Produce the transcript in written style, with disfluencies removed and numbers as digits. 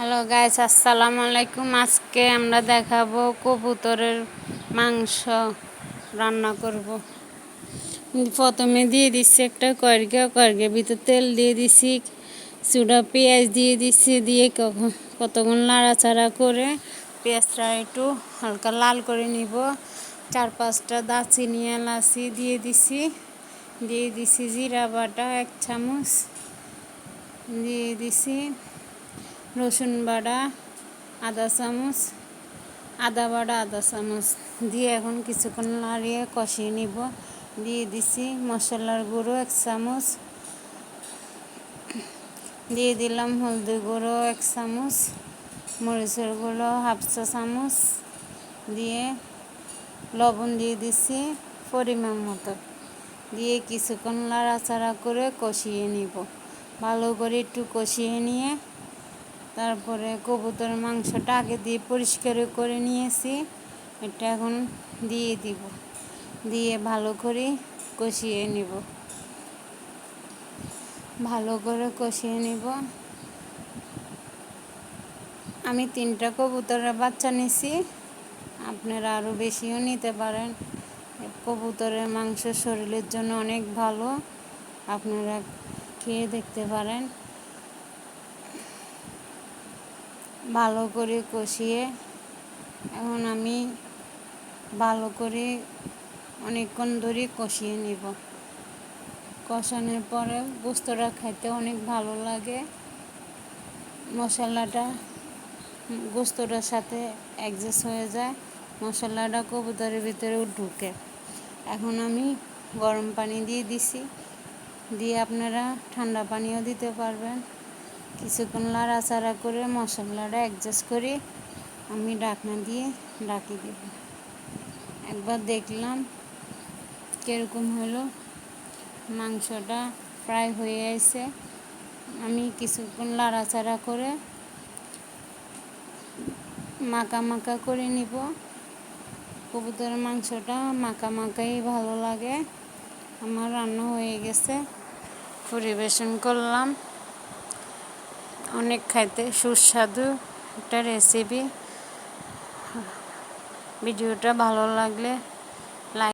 Hello guys, আসসালামু আলাইকুম। আজকে আমরা দেখাবো কবুতরের মাংস রান্না করব। প্রথমে দিয়ে দিচ্ছি একটা কড়াইয়ের ভিতর তেল দিয়ে দিছি, চুড়া পেঁয়াজ দিয়ে দিচ্ছি, দিয়ে কতক্ষণ নাড়াচাড়া করে পেঁয়াজটা একটু হালকা লাল করে নিব। 4-5টা দারচিনি এলাচি দিয়ে দিছি জিরা বাটা 1 চামচ, দিয়ে দিছি রসুন বাটা আধা চামচ, আদা বাটা আধা চামচ দিয়ে এখন কিছুক্ষণ নাড়িয়ে কষিয়ে নিব। দিয়ে দিছি মশলার গুঁড়ো 1 চামচ, দিয়ে দিলাম হলদি গুঁড়ো 1 চামচ, মরিচের গুঁড়ো 1/2 চা চামচ, দিয়ে লবণ দিয়ে দিছি পরিমাণ মতো, দিয়ে কিছুক্ষণ নাড়াচাড়া করে কষিয়ে নিব। ভালো করে একটু কষিয়ে নিয়ে তারপরে কবুতরের মাংসটা আগে দিয়ে পরিষ্কার করে নিয়েছি, এটা এখন দিয়ে দিব, দিয়ে ভালো করে কষিয়ে নিব। ভালো করে কষিয়ে নিব। আমি 3টা কবুতরের বাচ্চা নিছি, আপনারা আরও বেশিও নিতে পারেন। কবুতরের মাংস শরীরের জন্য অনেক ভালো, আপনারা খেয়ে দেখতে পারেন। ভালো করে কষিয়ে এখন আমি ভালো করে অনেকক্ষণ ধরে কষিয়ে নিব। কষানোর পরে গোস্তটা খাইতে অনেক ভালো লাগে। মশলাটা গোস্তটার সাথে অ্যাডজাস্ট হয়ে যায়, মশলাটা কবুতরের ভিতরেও ঢুকে। এখন আমি গরম পানি দিয়ে দিছি, দিয়ে আপনারা ঠান্ডা পানিও দিতে পারবেন। কিছুক্ষণ নাড়াচাড়া করে মশলাটা অ্যাডজাস্ট করে আমি ঢাকনা দিয়ে ঢাকি দেব। একবার দেখলাম কীরকম হলো, মাংসটা প্রায় হয়ে আসে। আমি কিছুক্ষণ নাড়াচাড়া করে মাখা করে নিব। কবুতরের মাংসটা মাখাই ভালো লাগে। আমার রান্না হয়ে গেছে, পরিবেশন করলাম। অনেক খাইতে সুস্বাদু একটা রেসিপি। ভিডিওটা ভালো লাগলে